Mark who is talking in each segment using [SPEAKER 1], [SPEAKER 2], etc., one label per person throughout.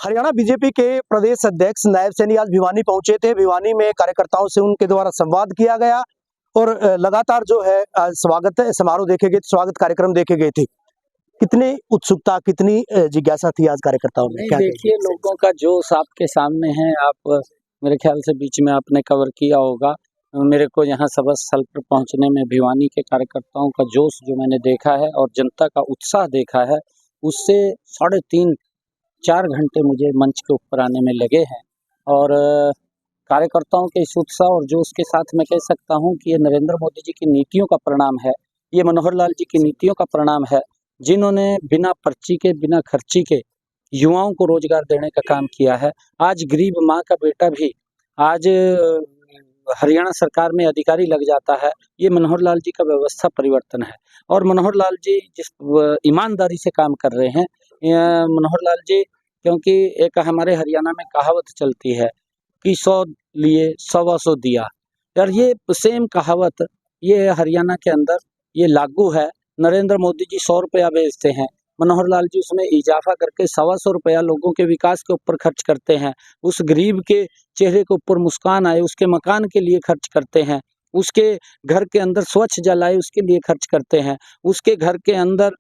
[SPEAKER 1] Haryana BJP के प्रदेश अध्यक्ष नायब सैनी आज भिवानी पहुंचे थे। भिवानी में कार्यकर्ताओं से उनके द्वारा संवाद किया गया और लगातार जो है स्वागत समारोह देखे गए, स्वागत कार्यक्रम देखे गए थे। कितनी उत्सुकता, कितनी जिज्ञासा थी आज कार्यकर्ताओं में? क्या
[SPEAKER 2] देखिए, लोगों का जोश आपके सामने है। आप मेरे ख्याल से बीच में आपने कवर किया होगा। मेरे को यहाँ सभा स्थल पर पहुँचने में भिवानी के कार्यकर्ताओं का जोश जो मैंने देखा है और जनता का उत्साह देखा है, उससे 3.5-4 घंटे मुझे मंच के ऊपर आने में लगे हैं। और कार्यकर्ताओं के इस उत्साह और जोश के साथ मैं कह सकता हूँ कि ये नरेंद्र मोदी जी की नीतियों का परिणाम है, ये मनोहर लाल जी की नीतियों का परिणाम है, जिन्होंने बिना पर्ची के, बिना खर्ची के युवाओं को रोजगार देने का काम किया है। आज गरीब माँ का बेटा भी आज हरियाणा सरकार में अधिकारी लग जाता है। ये मनोहर लाल जी का व्यवस्था परिवर्तन है और मनोहर लाल जी जिस ईमानदारी से काम कर रहे हैं, मनोहर लाल जी, क्योंकि एक हमारे हरियाणा में कहावत चलती है कि 100 लिए 125 दिया, यार ये सेम कहावत ये हरियाणा के अंदर ये लागू है। नरेंद्र मोदी जी 100 रुपया भेजते हैं, मनोहर लाल जी उसमें इजाफा करके 125 रुपया लोगों के विकास के ऊपर खर्च करते हैं। उस गरीब के चेहरे के ऊपर मुस्कान आए उसके मकान के लिए खर्च करते हैं, उसके घर के अंदर स्वच्छ जल आए उसके लिए खर्च करते हैं, उसके घर के अंदर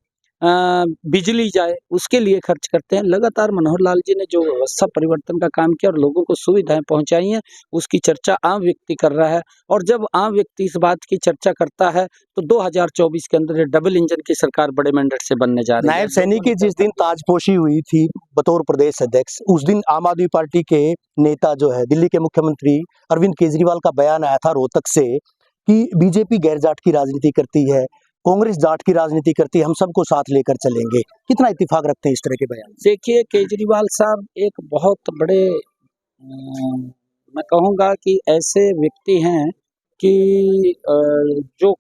[SPEAKER 2] बिजली जाए उसके लिए खर्च करते हैं। लगातार मनोहर लाल जी ने जो व्यवस्था परिवर्तन का काम किया और लोगों को सुविधाएं पहुंचाई हैं, उसकी चर्चा आम व्यक्ति कर रहा है। और जब आम व्यक्ति इस बात की चर्चा करता है तो 2024 के अंदर डबल इंजन की सरकार बड़े मैंडेट से बनने जा रही है।
[SPEAKER 1] नायब सैनी की जिस दिन ताजपोशी हुई थी बतौर प्रदेश अध्यक्ष, उस दिन आम आदमी पार्टी के नेता जो है दिल्ली के मुख्यमंत्री अरविंद केजरीवाल का बयान आया था रोहतक से कि बीजेपी गैर जाट की राजनीति करती है, कांग्रेस जाट की राजनीति करती है, हम सबको साथ लेकर चलेंगे। कितना इत्तेफाक रखते हैं इस तरह के बयान?
[SPEAKER 2] देखिए, केजरीवाल साहब एक बहुत बड़े मैं कहूँगा कि ऐसे व्यक्ति हैं कि जो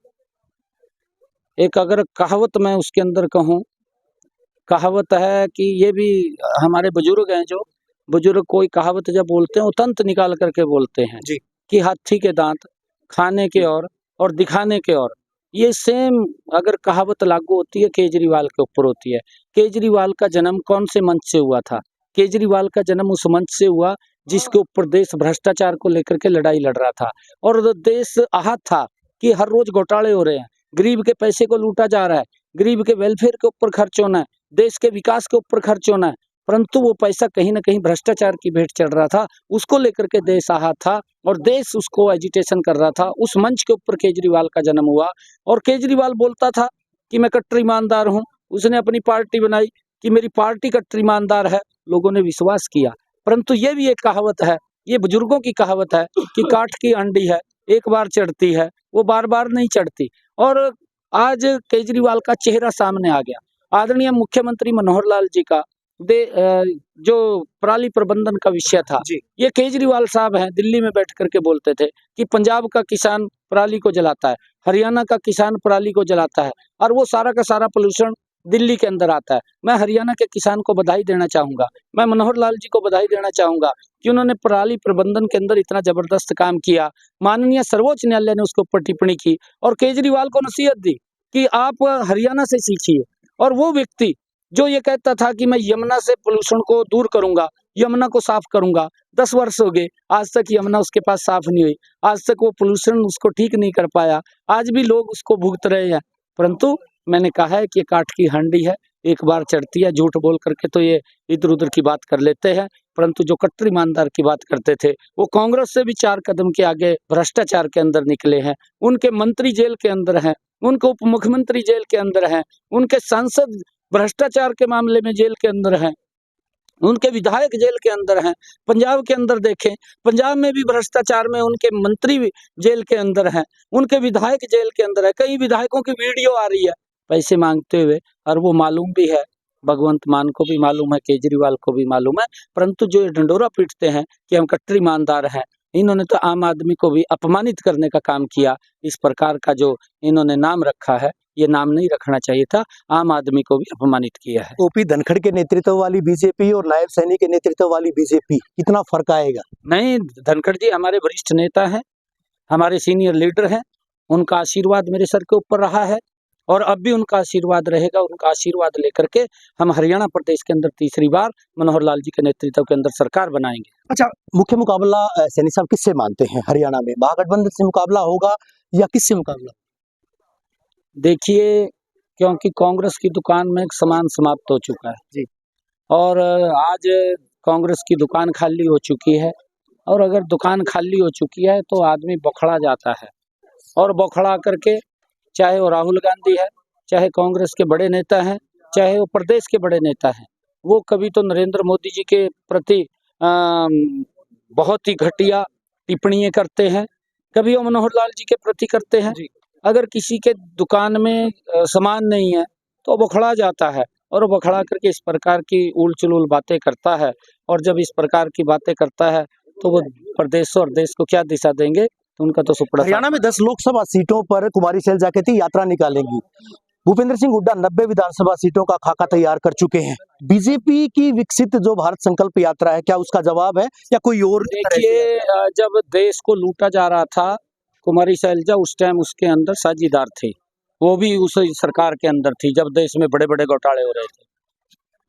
[SPEAKER 2] एक अगर कहावत मैं उसके अंदर कहूँ, कहावत है कि ये भी हमारे बुजुर्ग हैं, जो बुजुर्ग कोई कहावत जब बोलते हैं वो तंत निकाल करके बोलते हैं
[SPEAKER 1] जी।
[SPEAKER 2] कि हाथी के दांत खाने के और दिखाने के और। ये सेम अगर कहावत लागू होती है केजरीवाल के ऊपर होती है। केजरीवाल का जन्म कौन से मंच से हुआ था? केजरीवाल का जन्म उस मंच से हुआ जिसके ऊपर देश भ्रष्टाचार को लेकर के लड़ाई लड़ रहा था और देश आहत था कि हर रोज घोटाले हो रहे हैं, गरीब के पैसे को लूटा जा रहा है, गरीब के वेलफेयर के ऊपर खर्च होना है, देश के विकास के ऊपर खर्च होना है, परंतु वो पैसा कहीं ना कहीं भ्रष्टाचार की भेंट चढ़ रहा था। उसको लेकर के देश आहत था और देश उसको एजिटेशन कर रहा था। उस मंच के ऊपर केजरीवाल का जन्म हुआ और केजरीवाल बोलता था कि मैं कट्टर ईमानदार हूँ। उसने अपनी पार्टी बनाई कि मेरी पार्टी कट्टर ईमानदार है, लोगों ने विश्वास किया। परंतु ये भी एक कहावत है, ये बुजुर्गों की कहावत है कि काठ की अंडी है, एक बार चढ़ती है वो बार बार नहीं चढ़ती। और आज केजरीवाल का चेहरा सामने आ गया। आदरणीय मुख्यमंत्री मनोहर लाल जी का जो पराली प्रबंधन का विषय था, ये केजरीवाल साहब हैं दिल्ली में बैठ करके बोलते थे कि पंजाब का किसान पराली को जलाता है, हरियाणा का किसान पराली को जलाता है और वो सारा का सारा पोल्यूशन दिल्ली के अंदर आता है। मैं हरियाणा के किसान को बधाई देना चाहूंगा, मैं मनोहर लाल जी को बधाई देना चाहूंगा कि उन्होंने पराली प्रबंधन के अंदर इतना जबरदस्त काम किया। माननीय सर्वोच्च न्यायालय ने उसके ऊपर टिप्पणी की और केजरीवाल को नसीहत दी कि आप हरियाणा से सीखिए। और वो व्यक्ति जो ये कहता था कि मैं यमुना से पोल्यूशन को दूर करूंगा, यमुना को साफ करूंगा, 10 वर्ष हो गए, आज तक यमुना उसके पास साफ नहीं हुई, आज तक वो पोल्यूशन उसको ठीक नहीं कर पाया, आज भी लोग उसको भुगत रहे हैं। परंतु मैंने कहा है कि ये काठ की हांडी है, एक बार चढ़ती है। झूठ बोल करके तो ये इधर उधर की बात कर लेते हैं, परंतु जो कट्टर ईमानदार की बात करते थे वो कांग्रेस से भी 4 कदम के आगे भ्रष्टाचार के अंदर निकले हैं। उनके मंत्री जेल के अंदर हैं, उनके उप मुख्यमंत्री जेल के अंदर हैं, उनके सांसद भ्रष्टाचार के मामले में जेल के अंदर हैं, उनके विधायक जेल के अंदर हैं। पंजाब के अंदर देखें, पंजाब में भी भ्रष्टाचार में उनके मंत्री जेल के अंदर हैं, उनके विधायक जेल के अंदर है। कई विधायकों की वीडियो आ रही है पैसे मांगते हुए और वो मालूम भी है, भगवंत मान को भी मालूम है, केजरीवाल को भी मालूम है। परंतु जो ये ढंडोरा पीटते हैं कि हम कट्टर ईमानदार हैं, इन्होंने तो आम आदमी को भी अपमानित करने का काम किया। इस प्रकार का जो इन्होंने नाम रखा है, ये नाम नहीं रखना चाहिए था, आम आदमी को भी अपमानित किया है।
[SPEAKER 1] ओपी धनखड़ के नेतृत्व वाली बीजेपी और नायब सैनी के नेतृत्व वाली बीजेपी, कितना फर्क आएगा?
[SPEAKER 2] नहीं, धनखड़ जी हमारे वरिष्ठ नेता हैं, हमारे सीनियर लीडर हैं, उनका आशीर्वाद मेरे सर के ऊपर रहा है और अब भी उनका आशीर्वाद रहेगा। उनका आशीर्वाद लेकर के हम हरियाणा प्रदेश के अंदर तीसरी बार मनोहर लाल जी के नेतृत्व के अंदर सरकार बनाएंगे।
[SPEAKER 1] अच्छा, मुख्य मुकाबला सैनी साहब किससे मानते हैं हरियाणा में? महागठबंधन से मुकाबला होगा या किससे मुकाबला?
[SPEAKER 2] देखिए, क्योंकि कांग्रेस की दुकान में एक सामान समाप्त हो चुका है
[SPEAKER 1] जी।
[SPEAKER 2] और आज कांग्रेस की दुकान खाली हो चुकी है, और अगर दुकान खाली हो चुकी है तो आदमी बौखला जाता है, और बौखला करके, चाहे वो राहुल गांधी है, चाहे कांग्रेस के बड़े नेता हैं, चाहे वो प्रदेश के बड़े नेता हैं, वो कभी तो नरेंद्र मोदी जी के प्रति बहुत ही घटिया टिप्पणियां करते हैं, कभी वो मनोहर लाल जी के प्रति करते हैं। अगर किसी के दुकान में सामान नहीं है तो बौखला जाता है, और बौखला करके इस प्रकार की उल चुलूल बातें करता है, और जब इस प्रकार की बातें करता है तो वो प्रदेश और देश को क्या दिशा देंगे? तो उनका तो सुपड़ा।
[SPEAKER 1] हरियाणा में 10 लोकसभा सीटों पर कुमारी शैलजा कहती यात्रा निकालेंगी। भूपेंद्र सिंह हुड्डा 90 विधानसभा सीटों का खाका तैयार कर चुके हैं। बीजेपी की विकसित जो भारत संकल्प यात्रा है, क्या उसका जवाब है या कोई और?
[SPEAKER 2] देखिए, जब देश को लूटा जा रहा था, कुमारी शैलजा उस टाइम उसके अंदर साझीदार थे, वो भी उस सरकार के अंदर थी जब देश में बड़े बड़े घोटाले हो रहे थे।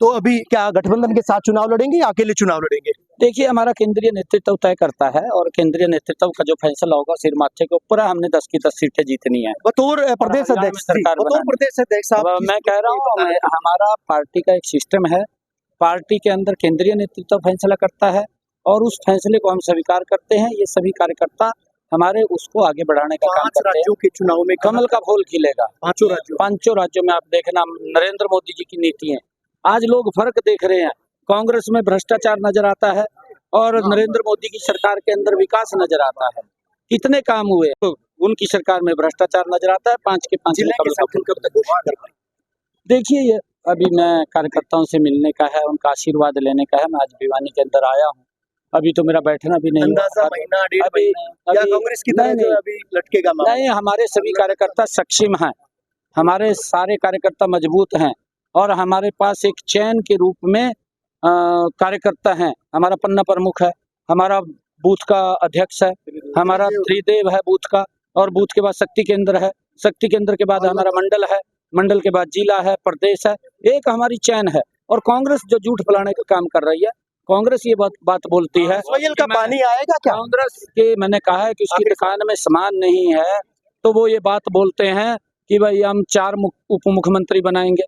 [SPEAKER 1] तो अभी क्या गठबंधन के साथ चुनाव लड़ेंगे या अकेले चुनाव लड़ेंगे?
[SPEAKER 2] देखिए, हमारा केंद्रीय नेतृत्व तय करता है, और केंद्रीय नेतृत्व का जो फैसला होगा सिर माथे के ऊपर है। हमने 10 की 10 सीटें जीतनी है।
[SPEAKER 1] बतौर प्रदेश अध्यक्ष
[SPEAKER 2] अब मैं कह रहा हूँ, हमारा पार्टी का एक सिस्टम है, पार्टी के अंदर केंद्रीय नेतृत्व फैसला करता है, और उस फैसले को हम स्वीकार करते हैं। ये सभी कार्यकर्ता हमारे उसको आगे बढ़ाने का काम करते हैं।
[SPEAKER 1] राज्यों के चुनाव में
[SPEAKER 2] कमल का फूल खिलेगा।
[SPEAKER 1] पांचों
[SPEAKER 2] राज्यों में आप देखना, नरेंद्र मोदी जी की नीति है। आज लोग फर्क देख रहे हैं, कांग्रेस में भ्रष्टाचार नजर आता है और नरेंद्र मोदी की सरकार के अंदर विकास नजर आता है। कितने काम हुए, तो उनकी सरकार में भ्रष्टाचार नजर आता है। 5 के 5 देखिए, ये अभी मैं कार्यकर्ताओं से मिलने का है, उनका आशीर्वाद लेने का है। मैं आज भिवानी के अंदर आया हूँ, अभी तो मेरा बैठना भी नहीं हुआ।
[SPEAKER 1] कांग्रेस की तरह अभी लटकेगा
[SPEAKER 2] नहीं, हमारे सभी कार्यकर्ता सक्षम हैं, हमारे सारे कार्यकर्ता मजबूत हैं, और हमारे पास एक चैन के रूप में कार्यकर्ता हैं। हमारा पन्ना प्रमुख है, हमारा बूथ का अध्यक्ष है, हमारा त्रिदेव है बूथ का, और बूथ के बाद शक्ति केंद्र है, शक्ति केंद्र के बाद हमारा मंडल है, मंडल के बाद जिला है, प्रदेश है। एक हमारी चैन है। और कांग्रेस जो झूठ फैलाने का काम कर रही है, कांग्रेस ये बात बोलती है
[SPEAKER 1] का पानी आएगा क्या?
[SPEAKER 2] कांग्रेस के, मैंने कहा है कि उसकी दुकान में सामान नहीं है, तो वो ये बात बोलते हैं कि भाई हम 4 उप मुख्यमंत्री बनाएंगे।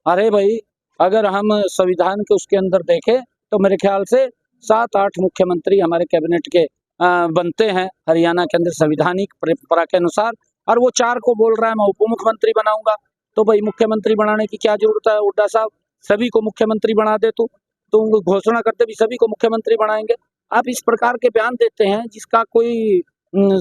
[SPEAKER 2] अरे भाई, अगर हम संविधान के उसके अंदर देखें तो मेरे ख्याल से 7-8 मुख्यमंत्री हमारे कैबिनेट के बनते हैं हरियाणा के अंदर संविधानिक परंपरा के अनुसार, और वो 4 को बोल रहा है मैं उप मुख्यमंत्री बनाऊंगा। तो भाई, मुख्यमंत्री बनाने की क्या जरूरत है? हुड्डा साहब, सभी को मुख्यमंत्री बना दे, तो घोषणा करते भी सभी को मुख्यमंत्री बनाएंगे। आप इस प्रकार के बयान देते हैं जिसका कोई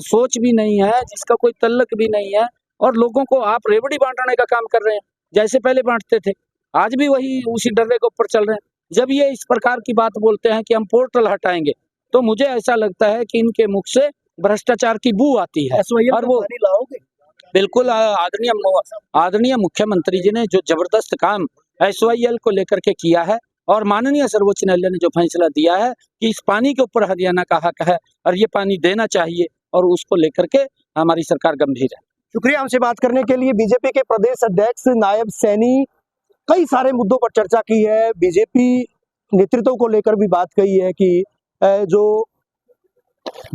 [SPEAKER 2] सोच भी नहीं है, जिसका कोई तल्लक भी नहीं है, और लोगों को आप रेवड़ी बांटने का काम कर रहे हैं, जैसे पहले बांटते थे। आज भी वही उसी डर्रे के ऊपर चल रहे हैं। जब ये इस प्रकार की बात बोलते हैं कि हम पोर्टल हटाएंगे, तो मुझे ऐसा लगता है कि इनके मुख से भ्रष्टाचार की बू आती है। और वो बिल्कुल आदरणीय मुख्यमंत्री जी ने जो जबरदस्त काम SYL को लेकर के किया है, और माननीय सर्वोच्च न्यायालय ने जो फैसला दिया है कि इस पानी के ऊपर हरियाणा का हक है और ये पानी देना चाहिए, और उसको लेकर के हमारी सरकार गंभीर है।
[SPEAKER 1] शुक्रिया हमसे बात करने के लिए। बीजेपी के प्रदेश अध्यक्ष नायब सैनी कई सारे मुद्दों पर चर्चा की है, बीजेपी नेतृत्व को लेकर भी बात कही है कि जो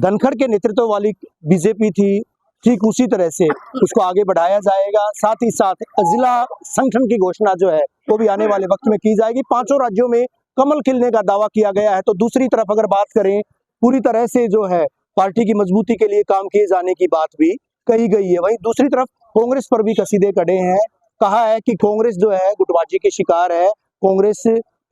[SPEAKER 1] धनखड़ के नेतृत्व वाली बीजेपी थी, ठीक उसी तरह से उसको आगे बढ़ाया जाएगा। साथ ही साथ जिला संगठन की घोषणा जो है वो भी आने वाले वक्त में की जाएगी। 5 राज्यों में कमल खिलने का दावा किया गया है। तो दूसरी तरफ अगर बात करें, पूरी तरह से जो है पार्टी की मजबूती के लिए काम किए जाने की बात भी कही गई है। वहीं दूसरी तरफ कांग्रेस पर भी कसीदे कड़े हैं। कहा है कि कांग्रेस जो है गुटबाजी के शिकार है, कांग्रेस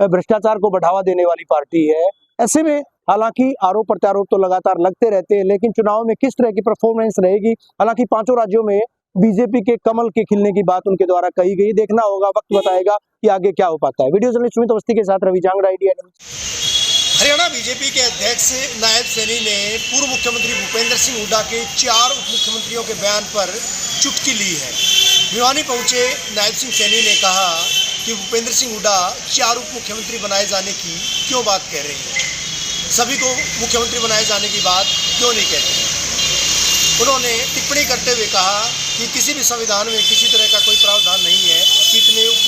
[SPEAKER 1] भ्रष्टाचार को बढ़ावा देने वाली पार्टी है। ऐसे में हालांकि आरोप प्रत्यारोप तो लगातार लगते रहते हैं, लेकिन चुनाव में किस तरह की परफॉर्मेंस रहेगी, हालांकि 5 राज्यों में बीजेपी के कमल के खिलने की बात उनके द्वारा कही गई। देखना होगा, वक्त बताएगा कि आगे क्या हो पाता है। वीडियो जर्नलिस्ट सुमित अवस्थी के साथ Ravi Jangra, India news.
[SPEAKER 3] Haryana BJP के अध्यक्ष नायब सैनी ने पूर्व मुख्यमंत्री भूपेंद्र सिंह हुड्डा के 4 उप मुख्यमंत्रियों के बयान पर चुटकी ली है। भिवानी पहुंचे नायब सिंह सैनी ने कहा कि भूपेंद्र सिंह हुड्डा 4 उप मुख्यमंत्री बनाए जाने की क्यों बात कह रहे हैं, सभी को मुख्यमंत्री बनाए जाने की बात क्यों नहीं कहते हैं। उन्होंने टिप्पणी करते हुए कहा कि किसी भी संविधान में किसी तरह का कोई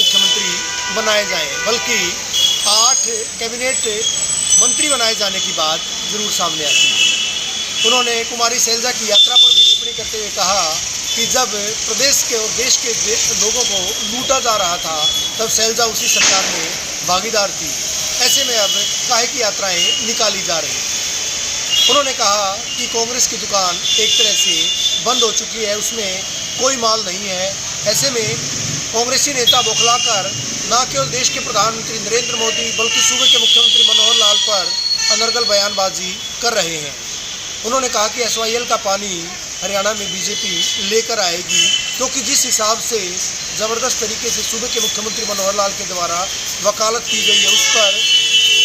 [SPEAKER 3] मुख्यमंत्री बनाए जाएं, बल्कि 8 कैबिनेट मंत्री बनाए जाने की बात जरूर सामने आती है। उन्होंने कुमारी शैलजा की यात्रा पर भी टिप्पणी करते हुए कहा कि जब प्रदेश के और देश के लोगों को लूटा जा रहा था तब शैलजा उसी सरकार में भागीदार थी, ऐसे में अब काहे की यात्राएं निकाली जा रही। उन्होंने कहा कि कांग्रेस की दुकान एक तरह से बंद हो चुकी है, उसमें कोई माल नहीं है। ऐसे में कांग्रेसी नेता बौखलाकर न केवल देश के प्रधानमंत्री नरेंद्र मोदी बल्कि सूबे के मुख्यमंत्री मनोहर लाल पर अनर्गल बयानबाजी कर रहे हैं। उन्होंने कहा कि SYL का पानी हरियाणा में बीजेपी लेकर आएगी, क्योंकि जिस हिसाब से ज़बरदस्त तरीके से सूबे के मुख्यमंत्री मनोहर लाल के द्वारा वकालत की गई है, उस पर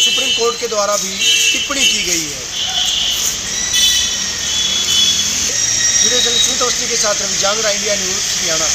[SPEAKER 3] सुप्रीम कोर्ट के द्वारा भी टिप्पणी की गई है। वीडियो जर्नलिस्ट स्मित अवस्थी के साथ रवि जांगरा, इंडिया न्यूज़ हरियाणा।